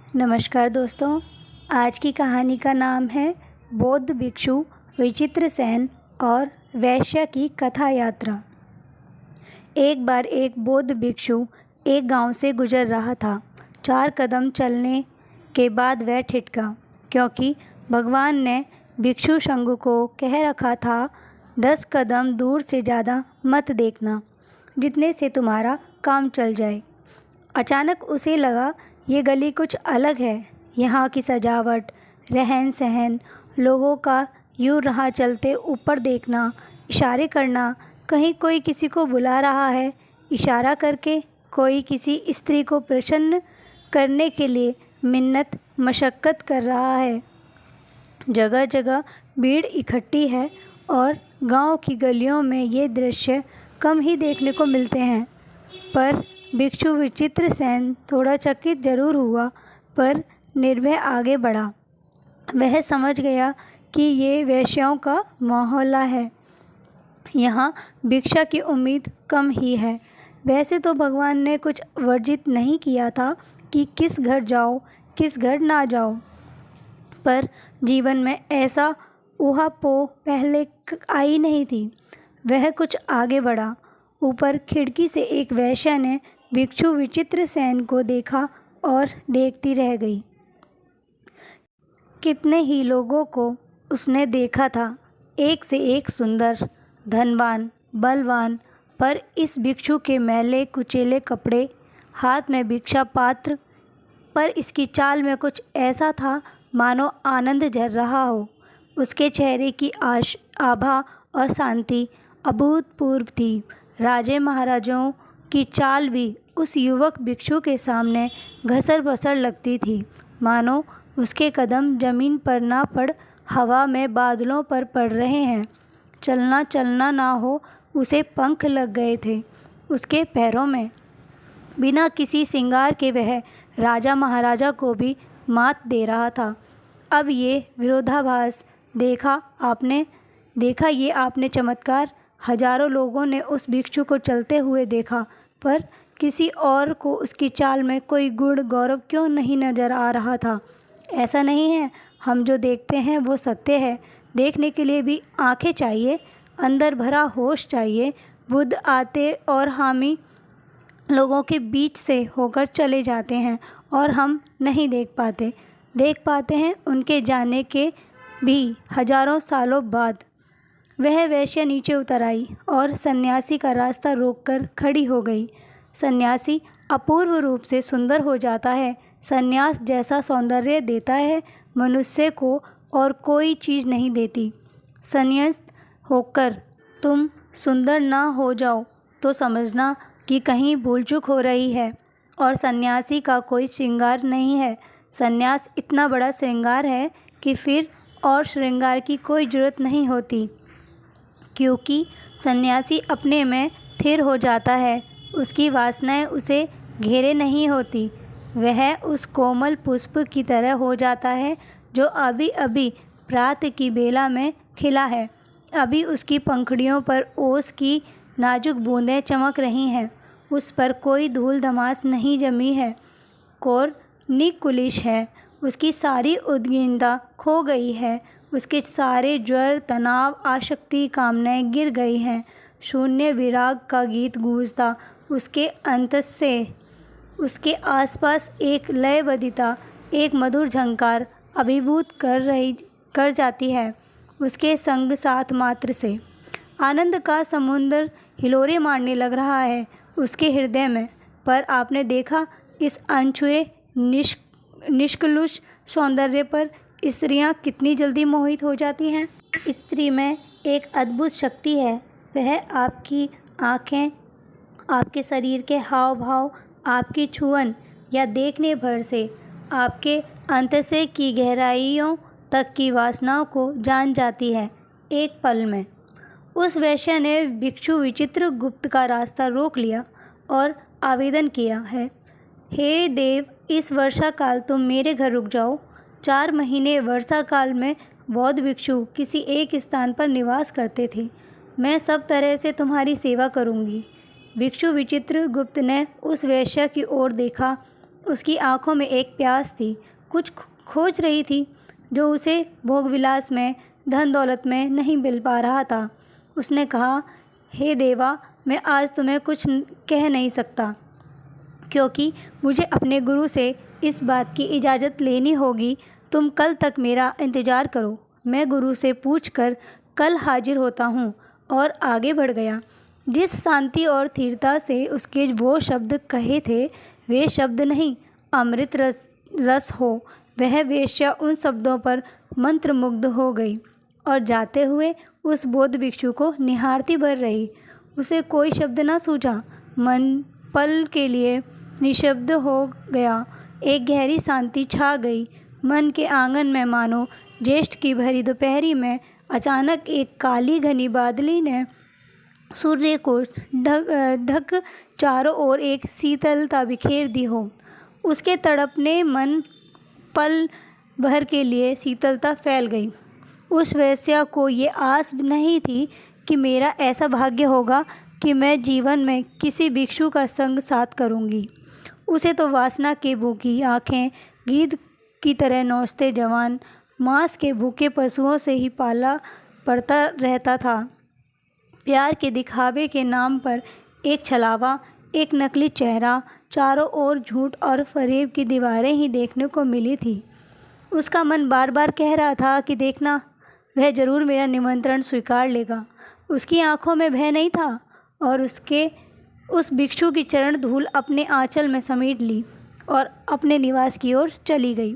नमस्कार दोस्तों। आज की कहानी का नाम है बौद्ध भिक्षु विचित्रसेन और वैश्य की कथा यात्रा। एक बार एक बौद्ध भिक्षु एक गांव से गुजर रहा था। 4 कदम चलने के बाद वह ठिठका, क्योंकि भगवान ने भिक्षु शंभु को कह रखा था, 10 कदम दूर से ज़्यादा मत देखना, जितने से तुम्हारा काम चल जाए। अचानक उसे लगा, ये गली कुछ अलग है। यहाँ की सजावट, रहन सहन, लोगों का यूँ राह चलते ऊपर देखना, इशारे करना, कहीं कोई किसी को बुला रहा है, इशारा करके कोई किसी स्त्री को प्रसन्न करने के लिए मिन्नत मशक्क़त कर रहा है। जगह जगह भीड़ इकट्ठी है और गांव की गलियों में ये दृश्य कम ही देखने को मिलते हैं। पर भिक्षु विचित्रसेन थोड़ा चकित जरूर हुआ, पर निर्भय आगे बढ़ा। वह समझ गया कि ये वैश्यों का मोहल्ला है। यहाँ भिक्षा की उम्मीद कम ही है। वैसे तो भगवान ने कुछ वर्जित नहीं किया था कि किस घर जाओ, किस घर ना जाओ, पर जीवन में ऐसा ऊहापोह पहले आई नहीं थी। वह कुछ आगे बढ़ा। ऊपर खिड़की से एक वैश्य ने भिक्षु विचित्रसेन को देखा और देखती रह गई। कितने ही लोगों को उसने देखा था, एक से एक सुंदर, धनवान, बलवान, पर इस भिक्षु के मैले कुचेले कपड़े, हाथ में भिक्षा पात्र, पर इसकी चाल में कुछ ऐसा था मानो आनंद झर रहा हो। उसके चेहरे की आभा और शांति अभूतपूर्व थी। राजे महाराजों की चाल भी उस युवक भिक्षु के सामने घसर पसर लगती थी, मानो उसके कदम जमीन पर ना पड़ हवा में बादलों पर पड़ रहे हैं। चलना चलना ना हो, उसे पंख लग गए थे उसके पैरों में। बिना किसी श्रृंगार के वह राजा महाराजा को भी मात दे रहा था। अब ये विरोधाभास देखा ये आपने चमत्कार। हजारों लोगों ने उस भिक्षु को चलते हुए देखा, पर किसी और को उसकी चाल में कोई गुण गौरव क्यों नहीं नजर आ रहा था। ऐसा नहीं है, हम जो देखते हैं वो सत्य है। देखने के लिए भी आंखें चाहिए, अंदर भरा होश चाहिए। बुद्ध आते और हामी लोगों के बीच से होकर चले जाते हैं और हम नहीं देख पाते हैं उनके जाने के भी हजारों सालों बाद। वह वैश्य नीचे उतर आई और सन्यासी का रास्ता रोककर खड़ी हो गई। सन्यासी अपूर्व रूप से सुंदर हो जाता है। सन्यास जैसा सौंदर्य देता है मनुष्य को और कोई चीज़ नहीं देती। संन्यास्त होकर तुम सुंदर ना हो जाओ तो समझना कि कहीं भूल चूक हो रही है। और सन्यासी का कोई श्रृंगार नहीं है। सन्यास इतना बड़ा श्रृंगार है कि फिर और श्रृंगार की कोई ज़रूरत नहीं होती, क्योंकि सन्यासी अपने में स्थिर हो जाता है। उसकी वासनाएं उसे घेरे नहीं होती। वह उस कोमल पुष्प की तरह हो जाता है जो अभी अभी प्रातः की बेला में खिला है। अभी उसकी पंखुड़ियों पर ओस की नाजुक बूंदें चमक रही हैं। उस पर कोई धूल धमास नहीं जमी है। कोर निकुलिश है। उसकी सारी उद्विग्नता खो गई है। उसके सारे ज्वर, तनाव, आसक्ति, कामनाएं गिर गई हैं। शून्य विराग का गीत गूंजता उसके अंत से। उसके आसपास एक लयबद्धिता, एक मधुर झंकार अभिभूत कर जाती है उसके संग साथ मात्र से। आनंद का समुद्र हिलोरे मारने लग रहा है उसके हृदय में। पर आपने देखा इस अनछुए निष्कलुष सौंदर्य पर स्त्रियां कितनी जल्दी मोहित हो जाती हैं। स्त्री में एक अद्भुत शक्ति है। वह आपकी आँखें, आपके शरीर के हाव भाव, आपकी छुअन या देखने भर से आपके अंतःसे की गहराइयों तक की वासनाओं को जान जाती है एक पल में। उस वैश्य ने भिक्षु विचित्र गुप्त का रास्ता रोक लिया और आवेदन किया है, हे देव, इस वर्षा काल तुम मेरे घर रुक जाओ। 4 महीने वर्षा काल में बौद्ध भिक्षु किसी एक स्थान पर निवास करते थे। मैं सब तरह से तुम्हारी सेवा करूंगी। भिक्षु विचित्र गुप्त ने उस वैश्य की ओर देखा उसकी आंखों में एक प्यास थी, कुछ खोज रही थी जो उसे भोग विलास में, धन दौलत में नहीं मिल पा रहा था। उसने कहा, हे देवा, मैं आज तुम्हें कुछ कह नहीं सकता, क्योंकि मुझे अपने गुरु से इस बात की इजाज़त लेनी होगी। तुम कल तक मेरा इंतज़ार करो, मैं गुरु से पूछकर कल हाजिर होता हूँ। और आगे बढ़ गया। जिस शांति और स्थिरता से उसके वो शब्द कहे थे, वे शब्द नहीं, अमृत रस हो। वह वेश्या उन शब्दों पर मंत्रमुग्ध हो गई और जाते हुए उस बौद्ध भिक्षु को निहारती भर रही। उसे कोई शब्द न सूझा। मन पल के लिए निशब्द हो गया। एक गहरी शांति छा गई। मन के आंगन में मानो ज्येष्ठ की भरी दोपहरी में अचानक एक काली घनी बादली ने सूर्य को ढक चारों ओर एक शीतलता बिखेर दी हो। उसके तड़पने मन पल भर के लिए शीतलता फैल गई। उस वेश्या को ये आस नहीं थी कि मेरा ऐसा भाग्य होगा कि मैं जीवन में किसी भिक्षु का संग साथ करूंगी। उसे तो वासना के भूखी आँखें गीध की तरह नौचते जवान मांस के भूखे पशुओं से ही पाला पड़ता रहता था। प्यार के दिखावे के नाम पर एक छलावा, एक नकली चेहरा, चारों ओर झूठ और फरेब की दीवारें ही देखने को मिली थी। उसका मन बार बार कह रहा था कि देखना, वह ज़रूर मेरा निमंत्रण स्वीकार लेगा। उसकी आंखों में भय नहीं था और उसके उस भिक्षु की चरण धूल अपने आंचल में समेट ली और अपने निवास की ओर चली गई।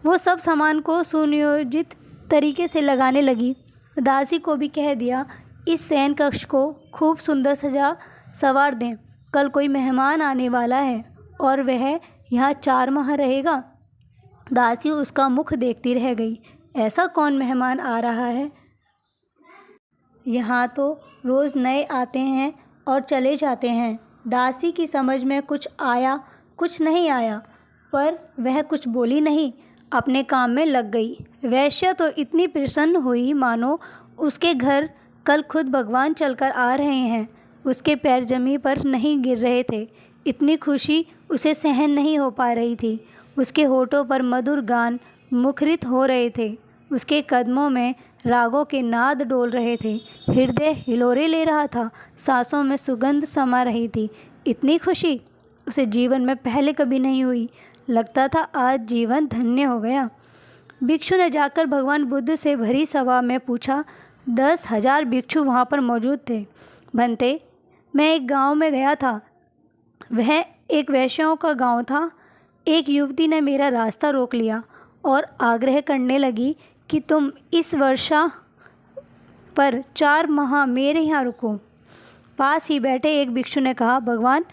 वो सब सामान को सुनियोजित तरीके से लगाने लगी। दासी को भी कह दिया, इस शयन कक्ष को खूब सुंदर सजा संवार दें। कल कोई मेहमान आने वाला है और वह यहाँ 4 माह रहेगा। दासी उसका मुख देखती रह गई। ऐसा कौन मेहमान आ रहा है? यहाँ तो रोज़ नए आते हैं और चले जाते हैं। दासी की समझ में कुछ आया, कुछ नहीं आया, पर वह कुछ बोली नहीं, अपने काम में लग गई। वैश्या तो इतनी प्रसन्न हुई मानो उसके घर कल खुद भगवान चलकर आ रहे हैं। उसके पैर जमीन पर नहीं गिर रहे थे। इतनी खुशी उसे सहन नहीं हो पा रही थी। उसके होठों पर मधुर गान मुखरित हो रहे थे। उसके कदमों में रागों के नाद डोल रहे थे। हृदय हिलोरे ले रहा था। सांसों में सुगंध समा रही थी। इतनी खुशी उसे जीवन में पहले कभी नहीं हुई। लगता था आज जीवन धन्य हो गया। भिक्षु ने जाकर भगवान बुद्ध से भरी सभा में पूछा। 10,000 भिक्षु वहाँ पर मौजूद थे। भंते, मैं एक गांव में गया था। वह एक वैश्याओं का गांव था। एक युवती ने मेरा रास्ता रोक लिया और आग्रह करने लगी कि तुम इस वर्षा पर 4 माह मेरे यहाँ रुको। पास ही बैठे एक भिक्षु ने कहा, भगवान,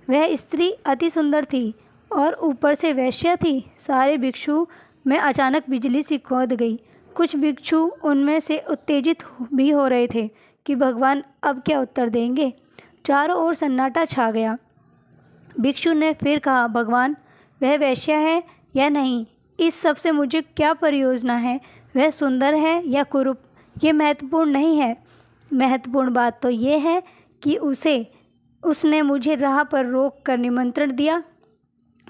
वह स्त्री अति सुंदर थी और ऊपर से वैश्या थी। सारे भिक्षु में अचानक बिजली सी कौंध गई। कुछ भिक्षु उनमें से उत्तेजित भी हो रहे थे कि भगवान अब क्या उत्तर देंगे। चारों ओर सन्नाटा छा गया। भिक्षु ने फिर कहा, भगवान, वह वैश्या है या नहीं, इस सब से मुझे क्या प्रयोजना है? वह सुंदर है या कुरूप, ये महत्वपूर्ण नहीं है। महत्वपूर्ण बात तो ये है कि उसने मुझे राह पर रोक कर निमंत्रण दिया।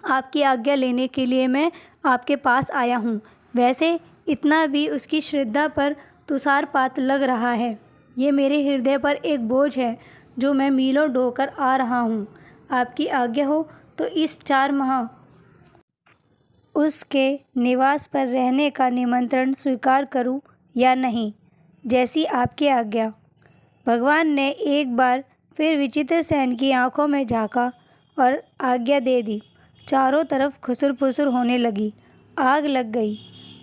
आपकी आज्ञा लेने के लिए मैं आपके पास आया हूँ। वैसे इतना भी उसकी श्रद्धा पर तुषारपात लग रहा है। ये मेरे हृदय पर एक बोझ है जो मैं मीलों ढोकर आ रहा हूँ। आपकी आज्ञा हो तो इस 4 माह उसके निवास पर रहने का निमंत्रण स्वीकार करूं या नहीं, जैसी आपकी आज्ञा। भगवान ने एक बार फिर विचित्र सेन की आंखों में झांका और आज्ञा दे दी। चारों तरफ खुसर फुसर होने लगी। आग लग गई।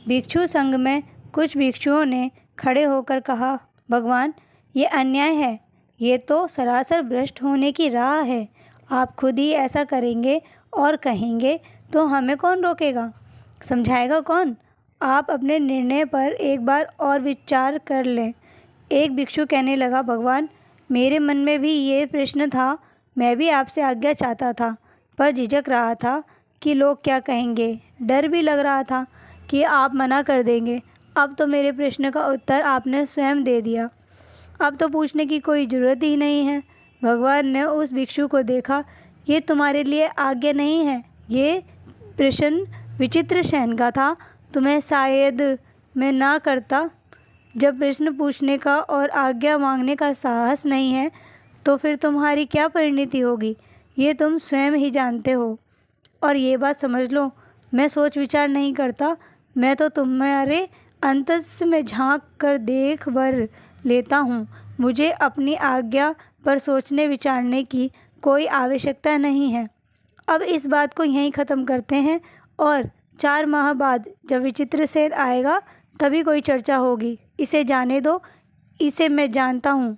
भिक्षु संघ में कुछ भिक्षुओं ने खड़े होकर कहा, भगवान, ये अन्याय है। ये तो सरासर भ्रष्ट होने की राह है। आप खुद ही ऐसा करेंगे और कहेंगे तो हमें कौन रोकेगा? समझाएगा कौन? आप अपने निर्णय पर एक बार और विचार कर लें। एक भिक्षु कहने लगा, भगवान, मेरे मन में भी ये प्रश्न था। मैं भी आपसे आज्ञा चाहता था, पर झिझक रहा था कि लोग क्या कहेंगे। डर भी लग रहा था कि आप मना कर देंगे। अब तो मेरे प्रश्न का उत्तर आपने स्वयं दे दिया। अब तो पूछने की कोई ज़रूरत ही नहीं है। भगवान ने उस भिक्षु को देखा। ये तुम्हारे लिए आज्ञा नहीं है, ये प्रश्न विचित्रसेन का था, तुम्हें शायद मैं ना करता। जब प्रश्न पूछने का और आज्ञा मांगने का साहस नहीं है तो फिर तुम्हारी क्या परिणति होगी, ये तुम स्वयं ही जानते हो। और ये बात समझ लो, मैं सोच विचार नहीं करता, मैं तो तुम्हारे अंतस में झांक कर देख भर लेता हूँ। मुझे अपनी आज्ञा पर सोचने विचारने की कोई आवश्यकता नहीं है। अब इस बात को यहीं ख़त्म करते हैं और 4 माह बाद जब विचित्रसेन आएगा तभी कोई चर्चा होगी। इसे जाने दो, इसे मैं जानता हूँ।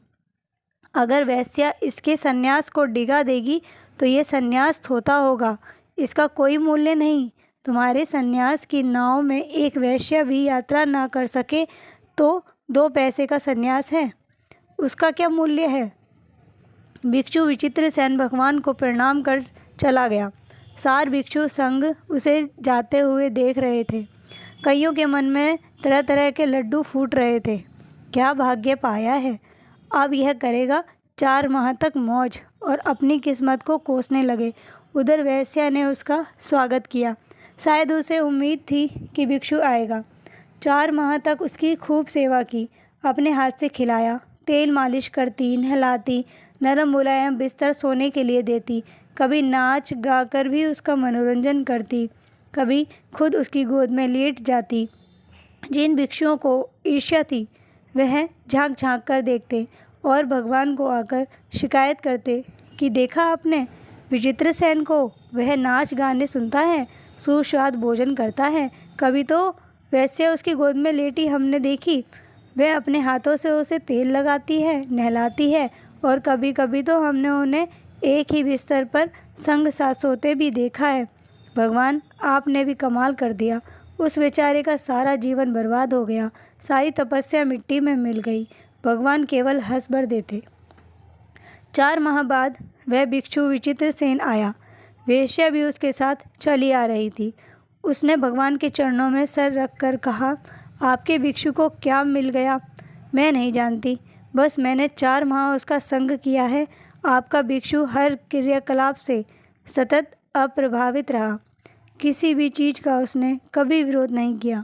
अगर वेश्या इसके सन्यास को डिगा देगी तो ये सन्यास थोथा होगा, इसका कोई मूल्य नहीं। तुम्हारे सन्यास की नाव में एक वेश्या भी यात्रा ना कर सके तो 2 पैसे का सन्यास है, उसका क्या मूल्य है। भिक्षु विचित्रसेन भगवान को प्रणाम कर चला गया। सार भिक्षु संग उसे जाते हुए देख रहे थे। कईयों के मन में तरह तरह के लड्डू फूट रहे थे। क्या भाग्य पाया है, अब यह करेगा 4 माह तक मौज, और अपनी किस्मत को कोसने लगे। उधर वेश्या ने उसका स्वागत किया। शायद उसे उम्मीद थी कि भिक्षु आएगा। 4 माह तक उसकी खूब सेवा की, अपने हाथ से खिलाया, तेल मालिश करती, नहलाती, नरम मुलायम बिस्तर सोने के लिए देती, कभी नाच गाकर भी उसका मनोरंजन करती, कभी खुद उसकी गोद में लेट जाती। जिन भिक्षुओं को ईर्ष्या थी वह झांक झांक कर देखते और भगवान को आकर शिकायत करते कि देखा आपने विचित्रसेन को, वह नाच गाने सुनता है, सुस्वाद भोजन करता है। कभी तो वैसे उसकी गोद में लेटी हमने देखी, वह अपने हाथों से उसे तेल लगाती है, नहलाती है, और कभी कभी तो हमने उन्हें एक ही बिस्तर पर संग साथ सोते भी देखा है। भगवान, आपने भी कमाल कर दिया। उस बेचारे का सारा जीवन बर्बाद हो गया, सारी तपस्या मिट्टी में मिल गई। भगवान केवल हंस भर देते। 4 माह बाद वह भिक्षु विचित्रसेन आया। वेश्या भी उसके साथ चली आ रही थी। उसने भगवान के चरणों में सर रख कर कहा, आपके भिक्षु को क्या मिल गया? मैं नहीं जानती, बस मैंने 4 माह उसका संग किया है। आपका भिक्षु हर क्रियाकलाप से सतत अप्रभावित रहा। किसी भी चीज़ का उसने कभी विरोध नहीं किया।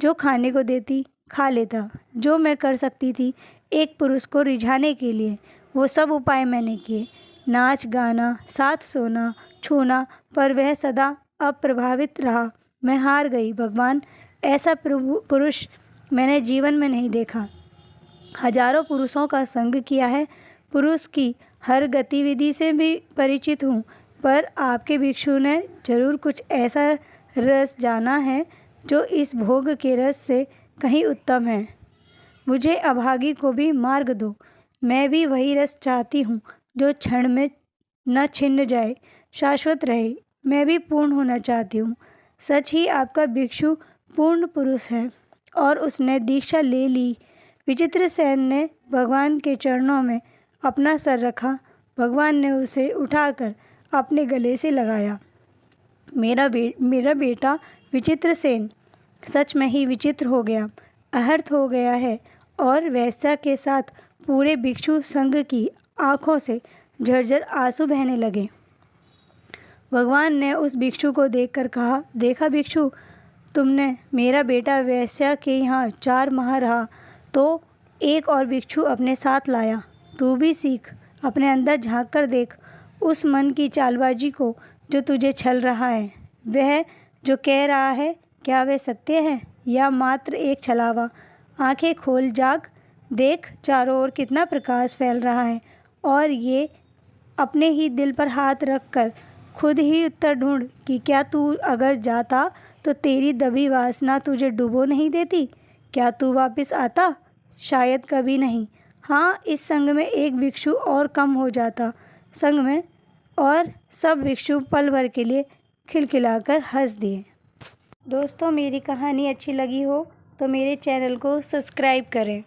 जो खाने को देती खा लेता। जो मैं कर सकती थी एक पुरुष को रिझाने के लिए, वो सब उपाय मैंने किए। नाच गाना, साथ सोना, छूना, पर वह सदा अप्रभावित रहा। मैं हार गई भगवान, ऐसा पुरुष मैंने जीवन में नहीं देखा। हजारों पुरुषों का संग किया है, पुरुष की हर गतिविधि से भी परिचित हूँ, पर आपके भिक्षु ने जरूर कुछ ऐसा रस जाना है जो इस भोग के रस से कहीं उत्तम है। मुझे अभागी को भी मार्ग दो। मैं भी वही रस चाहती हूँ जो क्षण में न छिन्न जाए, शाश्वत रहे। मैं भी पूर्ण होना चाहती हूँ। सच ही आपका भिक्षु पूर्ण पुरुष है और उसने दीक्षा ले ली। विचित्रसेन ने भगवान के चरणों में अपना सर रखा। भगवान ने उसे उठाकर अपने गले से लगाया। मेरा बेटा विचित्रसेन सच में ही विचित्र हो गया, अहर्थ हो गया है। और वेश्या के साथ पूरे भिक्षु संघ की आँखों से झरझर आंसू बहने लगे। भगवान ने उस भिक्षु को देखकर कहा, देखा भिक्षु, तुमने मेरा बेटा वेश्या के यहाँ 4 माह रहा तो एक और भिक्षु अपने साथ लाया। तू भी सीख, अपने अंदर झांक कर देख उस मन की चालबाजी को जो तुझे छल रहा है। वह जो कह रहा है, क्या वह सत्य है या मात्र एक छलावा? आंखें खोल, जाग, देख चारों ओर कितना प्रकाश फैल रहा है। और ये अपने ही दिल पर हाथ रख कर खुद ही उत्तर ढूंढ कि क्या तू अगर जाता तो तेरी दबी वासना तुझे डुबो नहीं देती? क्या तू वापस आता? शायद कभी नहीं। हाँ, इस संग में एक भिक्षु और कम हो जाता संग में, और सब भिक्षु पल भर के लिए खिलखिलाकर हंस दिए। दोस्तों, मेरी कहानी अच्छी लगी हो तो मेरे चैनल को सब्सक्राइब करें।